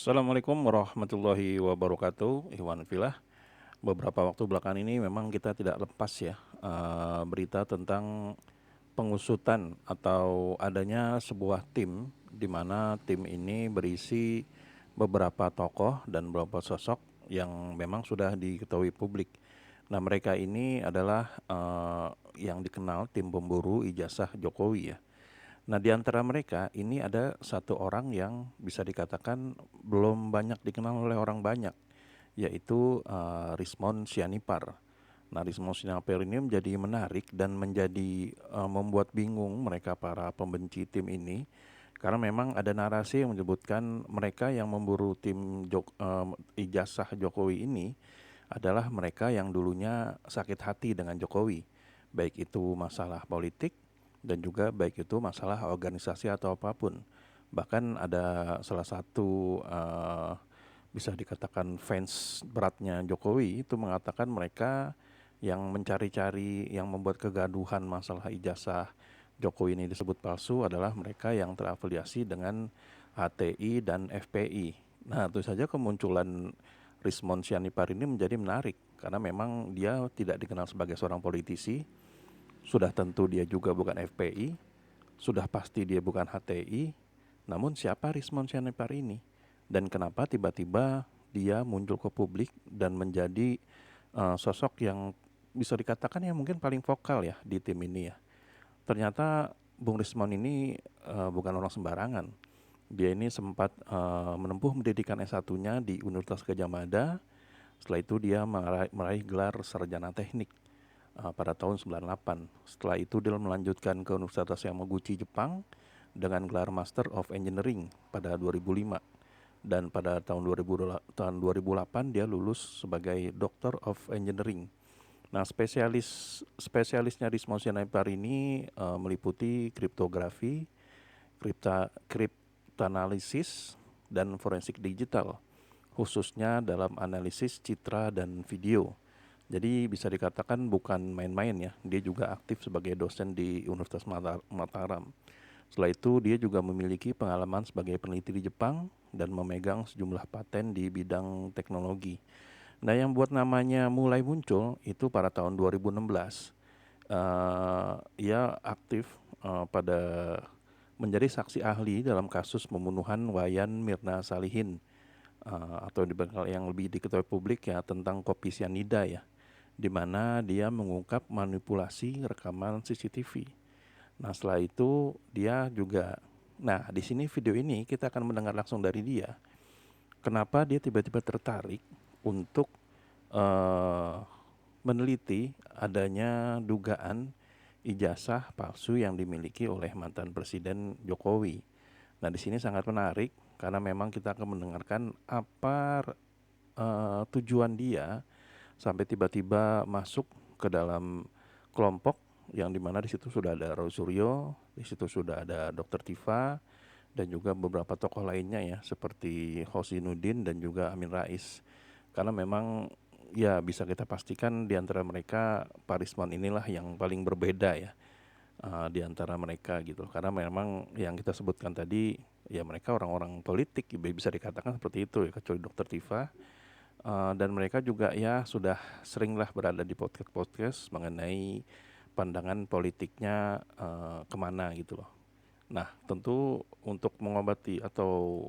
Assalamualaikum warahmatullahi wabarakatuh. Ikhwan fillah, beberapa waktu belakangan ini memang kita tidak lepas ya berita tentang pengusutan atau adanya sebuah tim di mana tim ini berisi beberapa tokoh dan beberapa sosok yang memang sudah diketahui publik. Nah, mereka ini adalah yang dikenal tim pemburu ijazah Jokowi ya. Nah, di antara mereka ini ada satu orang yang bisa dikatakan belum banyak dikenal oleh orang banyak, yaitu Rismon Sianipar. Nah, Rismon Sianipar ini menjadi menarik dan menjadi membuat bingung mereka para pembenci tim ini, karena memang ada narasi yang menyebutkan mereka yang memburu tim ijazah Jokowi ini adalah mereka yang dulunya sakit hati dengan Jokowi, baik itu masalah politik dan juga baik itu masalah organisasi atau apapun. Bahkan ada salah satu bisa dikatakan fans beratnya Jokowi itu mengatakan mereka yang mencari-cari, yang membuat kegaduhan masalah ijazah Jokowi ini disebut palsu adalah mereka yang terafiliasi dengan HTI dan FPI. Nah, tentu saja kemunculan Rismon Sianipar ini menjadi menarik karena memang dia tidak dikenal sebagai seorang politisi, sudah tentu dia juga bukan FPI, sudah pasti dia bukan HTI. Namun siapa Rismon Sianipar ini? Dan kenapa tiba-tiba dia muncul ke publik dan menjadi sosok yang bisa dikatakan yang mungkin paling vokal ya di tim ini ya. Ternyata Bung Rismon ini bukan orang sembarangan. Dia ini sempat menempuh pendidikan S1-nya di Universitas Gadjah Mada. Setelah itu dia meraih gelar sarjana teknik pada tahun 98. Setelah itu dia melanjutkan ke Universitas Yamaguchi Jepang dengan gelar Master of Engineering pada 2005. Dan pada tahun 2008 dia lulus sebagai Doctor of Engineering. Nah, spesialisnya Rismon Sianipar ini meliputi kriptografi, kriptanalisis, dan forensik digital, khususnya dalam analisis citra dan video. Jadi bisa dikatakan bukan main-main ya, dia juga aktif sebagai dosen di Universitas Mataram. Setelah itu dia juga memiliki pengalaman sebagai peneliti di Jepang dan memegang sejumlah paten di bidang teknologi. Nah, yang buat namanya mulai muncul itu pada tahun 2016. Ia aktif pada menjadi saksi ahli dalam kasus pembunuhan Wayan Mirna Salihin, atau yang lebih diketahui publik ya tentang kopi sianida ya, di mana dia mengungkap manipulasi rekaman CCTV. Nah, setelah itu dia juga, nah di sini video ini kita akan mendengar langsung dari dia. Kenapa dia tiba-tiba tertarik untuk meneliti adanya dugaan ijazah palsu yang dimiliki oleh mantan Presiden Jokowi. Nah, di sini sangat menarik karena memang kita akan mendengarkan apa tujuan dia sampai tiba-tiba masuk ke dalam kelompok yang dimana di situ sudah ada Roy Suryo, di situ sudah ada Dr. Tifa, dan juga beberapa tokoh lainnya ya seperti Hosinuddin dan juga Amin Rais. Karena memang ya bisa kita pastikan di antara mereka Pak Rismon inilah yang paling berbeda ya di antara mereka gitu. Karena memang yang kita sebutkan tadi ya mereka orang-orang politik bisa dikatakan seperti itu ya, kecuali Dr. Tifa. Dan mereka juga ya sudah seringlah berada di podcast-podcast mengenai pandangan politiknya kemana gitu loh. Nah, tentu untuk mengobati atau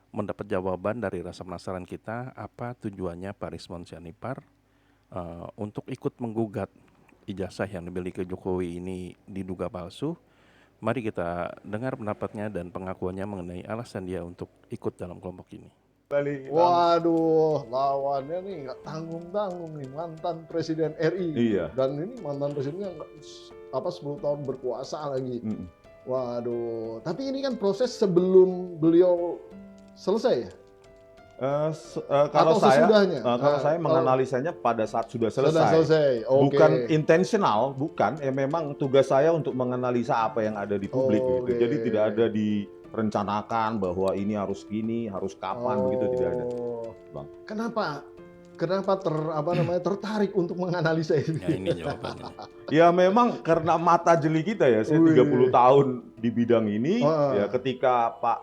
mendapat jawaban dari rasa penasaran kita, apa tujuannya Pak Rismon Sianipar untuk ikut menggugat ijazah yang dimiliki Jokowi ini diduga palsu. Mari kita dengar pendapatnya dan pengakuannya mengenai alasan dia untuk ikut dalam kelompok ini. Waduh, lawannya nih nggak tanggung-tanggung nih, mantan Presiden RI. Iya. Dan ini mantan presidennya 10 tahun berkuasa lagi. Waduh, tapi ini kan proses sebelum beliau selesai ya? Kalau Atau saya, sesudahnya? kalau saya Kalau menganalisanya pada saat sudah sudah selesai. selesai, oke. Bukan intensional, bukan. Memang tugas saya untuk menganalisa apa yang ada di publik gitu. Oke. Jadi tidak ada direncanakan bahwa ini harus gini, harus kapan, begitu tidak ada, Bang. Kenapa tertarik untuk menganalisa ini? Ya, ini jawabannya. Ya memang karena mata jeli kita ya, saya 30 tahun di bidang ini, ya ketika Pak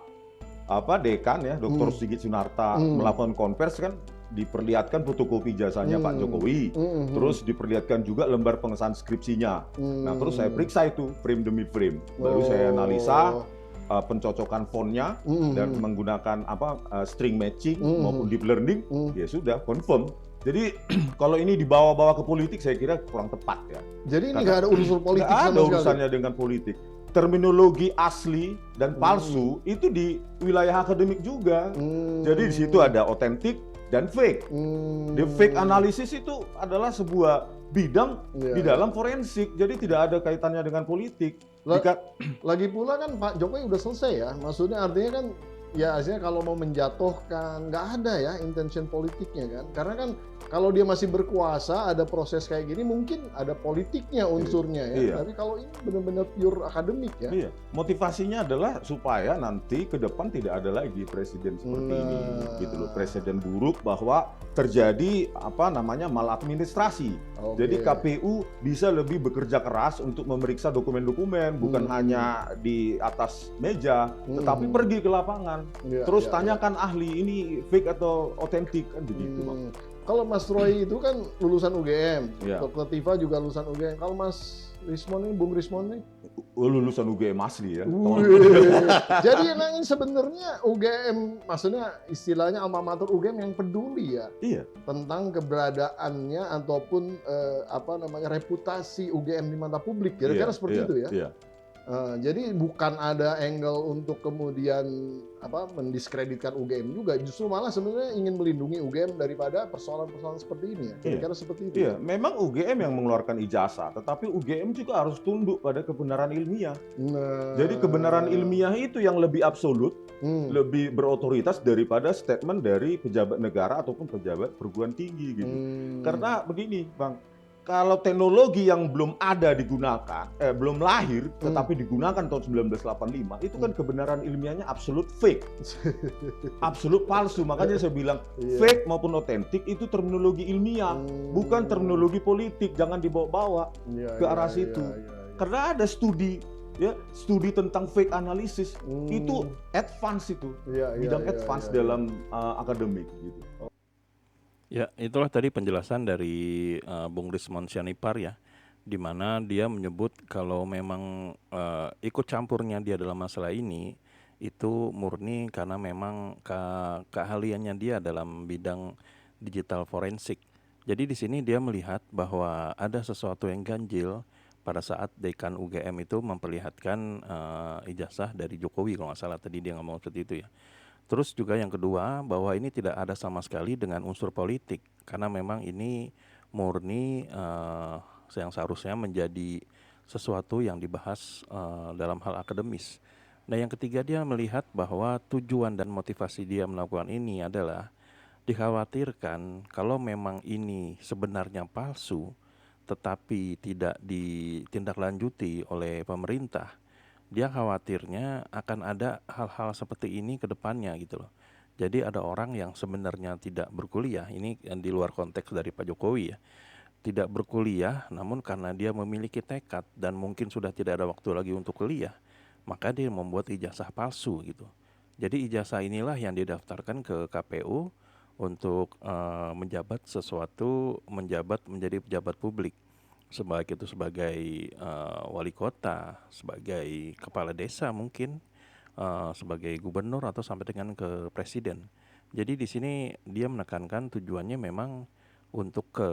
dekan ya, Dr. Sigit Sunarta melakukan konvers kan diperlihatkan fotokopi jasanya Pak Jokowi, terus diperlihatkan juga lembar pengesahan skripsinya. Nah, terus saya periksa itu frame demi frame, baru saya analisa pencocokan fontnya dan menggunakan string matching maupun deep learning, ya sudah confirm. Jadi kalau ini dibawa-bawa ke politik saya kira kurang tepat ya. Jadi ini nggak ada unsur politik Nggak sama ada sekali. urusannya dengan politik. Terminologi asli dan palsu itu di wilayah akademik juga. Jadi di situ ada otentik dan fake. The fake analysis itu adalah sebuah bidang di dalam forensik. Jadi tidak ada kaitannya dengan politik. Lagi pula kan Pak Jokowi udah selesai ya. Maksudnya artinya kan ya artinya kalau mau menjatuhkan nggak ada ya intention politiknya kan. Karena kan kalau dia masih berkuasa ada proses kayak gini mungkin ada politiknya unsurnya ya. Iya. Tapi kalau ini benar-benar pure akademik ya. Iya. Motivasinya adalah supaya nanti ke depan tidak ada lagi presiden seperti ini gitu loh. Presiden buruk bahwa terjadi maladministrasi. Jadi KPU bisa lebih bekerja keras untuk memeriksa dokumen-dokumen, bukan hanya di atas meja, tetapi pergi ke lapangan. Terus tanyakan ahli ini fake atau otentik kan begitu, Bang. Kalau Mas Roy itu kan lulusan UGM, Iya. Dr. Tifa juga lulusan UGM. Kalau Mas Rismon ini, Bung Rismon nih, Lulusan UGM asli ya. jadi memang sebenarnya UGM, maksudnya istilahnya alma mater UGM yang peduli ya Iya. tentang keberadaannya ataupun reputasi UGM di mata publik. Kira-kira seperti itu ya. Iya. Jadi bukan ada angle untuk kemudian mendiskreditkan UGM juga, justru malah sebenarnya ingin melindungi UGM daripada persoalan-persoalan seperti ini ya. Kira-kira seperti itu. Iya, memang UGM yang mengeluarkan ijazah, tetapi UGM juga harus tunduk pada kebenaran ilmiah. Jadi kebenaran ilmiah itu yang lebih absolut, lebih berotoritas daripada statement dari pejabat negara ataupun pejabat perguruan tinggi gitu. Karena begini, Bang, kalau teknologi yang belum ada digunakan, belum lahir, tetapi digunakan tahun 1985, itu kan kebenaran ilmiahnya absolut fake, absolut palsu. Makanya saya bilang fake maupun otentik itu terminologi ilmiah, bukan terminologi politik. Jangan dibawa-bawa ke arah situ. Karena ada studi tentang fake analysis, itu advance itu, bidang advance dalam akademik gitu. Ya, itulah tadi penjelasan dari Bung Rismon Sianipar ya, di mana dia menyebut kalau memang ikut campurnya dia dalam masalah ini itu murni karena memang keahliannya dia dalam bidang digital forensik. Jadi di sini dia melihat bahwa ada sesuatu yang ganjil pada saat dekan UGM itu memperlihatkan ijazah dari Jokowi, kalau nggak salah tadi dia ngomong seperti itu ya. Terus juga yang kedua, bahwa ini tidak ada sama sekali dengan unsur politik, karena memang ini murni yang seharusnya menjadi sesuatu yang dibahas dalam hal akademis. Nah, yang ketiga, dia melihat bahwa tujuan dan motivasi dia melakukan ini adalah dikhawatirkan kalau memang ini sebenarnya palsu tetapi tidak ditindaklanjuti oleh pemerintah, dia khawatirnya akan ada hal-hal seperti ini ke depannya gitu loh. Jadi ada orang yang sebenarnya tidak berkuliah, ini yang di luar konteks dari Pak Jokowi ya, tidak berkuliah namun karena dia memiliki tekad dan mungkin sudah tidak ada waktu lagi untuk kuliah, maka dia membuat ijazah palsu gitu. Jadi ijazah inilah yang didaftarkan ke KPU untuk menjabat menjadi pejabat publik. Baik itu sebagai wali kota, sebagai kepala desa mungkin, sebagai gubernur atau sampai dengan ke presiden. Jadi di sini dia menekankan tujuannya memang untuk ke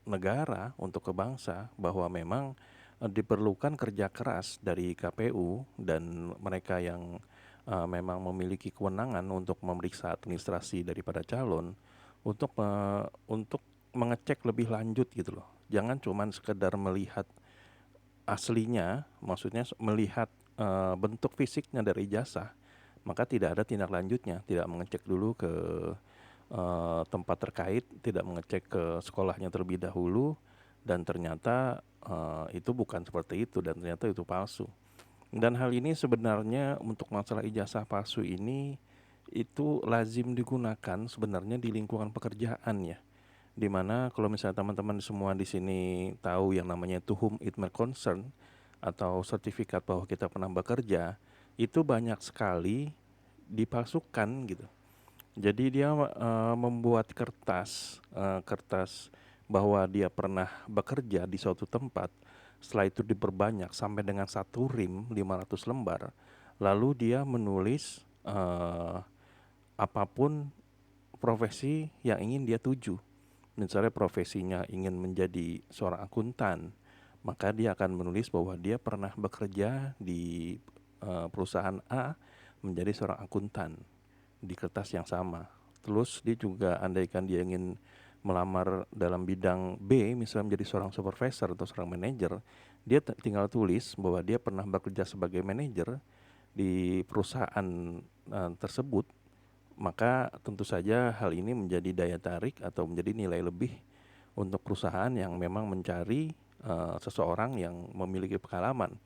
negara, untuk ke bangsa, bahwa memang diperlukan kerja keras dari KPU dan mereka yang memang memiliki kewenangan untuk memeriksa administrasi daripada calon untuk mengecek lebih lanjut gitu loh. Jangan cuma sekedar melihat aslinya, maksudnya melihat bentuk fisiknya dari ijazah, maka tidak ada tindak lanjutnya, tidak mengecek dulu ke tempat terkait, tidak mengecek ke sekolahnya terlebih dahulu, dan ternyata itu bukan seperti itu dan ternyata itu palsu. Dan hal ini sebenarnya untuk masalah ijazah palsu ini itu lazim digunakan sebenarnya di lingkungan pekerjaan ya. Dimana kalau misalnya teman-teman semua di sini tahu yang namanya to whom it may concern atau sertifikat bahwa kita pernah bekerja, itu banyak sekali dipalsukan gitu. Jadi dia membuat kertas bahwa dia pernah bekerja di suatu tempat, setelah itu diperbanyak sampai dengan 1 rim 500 lembar, lalu dia menulis apapun profesi yang ingin dia tuju. Misalnya profesinya ingin menjadi seorang akuntan, maka dia akan menulis bahwa dia pernah bekerja di perusahaan A menjadi seorang akuntan di kertas yang sama. Terus dia juga andaikan dia ingin melamar dalam bidang B, misalnya menjadi seorang supervisor atau seorang manajer, dia tinggal tulis bahwa dia pernah bekerja sebagai manajer di perusahaan tersebut. Maka tentu saja hal ini menjadi daya tarik atau menjadi nilai lebih untuk perusahaan yang memang mencari seseorang yang memiliki pengalaman.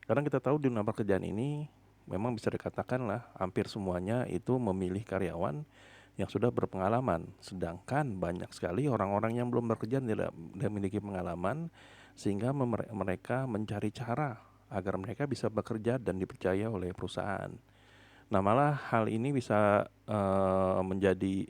Karena kita tahu di dunia pekerjaan ini memang bisa dikatakan lah hampir semuanya itu memilih karyawan yang sudah berpengalaman. Sedangkan banyak sekali orang-orang yang belum bekerja tidak memiliki pengalaman, sehingga mereka mencari cara agar mereka bisa bekerja dan dipercaya oleh perusahaan. Nah, malah hal ini bisa menjadi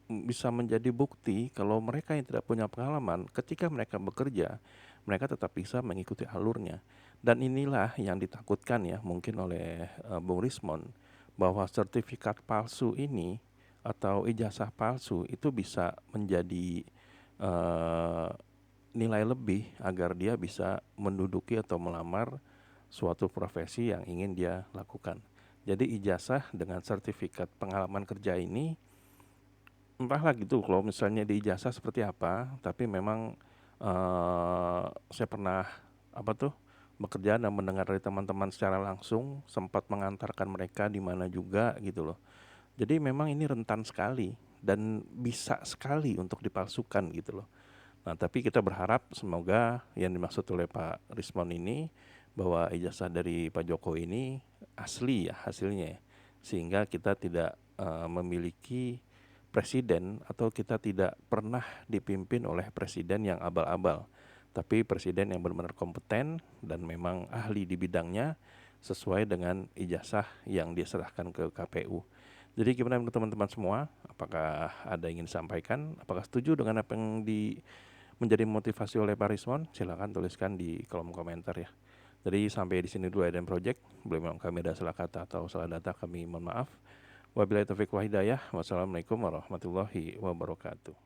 bisa menjadi bukti kalau mereka yang tidak punya pengalaman, ketika mereka bekerja, mereka tetap bisa mengikuti alurnya. Dan inilah yang ditakutkan ya mungkin oleh Bung Rismond, bahwa sertifikat palsu ini atau ijazah palsu itu bisa menjadi nilai lebih agar dia bisa menduduki atau melamar suatu profesi yang ingin dia lakukan. Jadi ijazah dengan sertifikat pengalaman kerja ini, entahlah gitu kalau misalnya di ijazah seperti apa, tapi memang saya pernah bekerja dan mendengar dari teman-teman secara langsung, sempat mengantarkan mereka di mana juga gitu loh. Jadi memang ini rentan sekali dan bisa sekali untuk dipalsukan gitu loh. Nah, tapi kita berharap semoga yang dimaksud oleh Pak Rismond ini, bahwa ijazah dari Pak Jokowi ini asli ya hasilnya, sehingga kita tidak memiliki presiden atau kita tidak pernah dipimpin oleh presiden yang abal-abal, tapi presiden yang benar-benar kompeten dan memang ahli di bidangnya sesuai dengan ijazah yang diserahkan ke KPU. Jadi gimana menurut teman-teman semua? Apakah ada yang ingin disampaikan? Apakah setuju dengan apa yang menjadi motivasi oleh Pak Rismond? Silakan tuliskan di kolom komentar ya. Jadi sampai di sini dulu Eden Project. Bila memang kami ada salah kata atau salah data, kami mohon maaf. Wabillahi taufiq wal hidayah. Wassalamualaikum warahmatullahi wabarakatuh.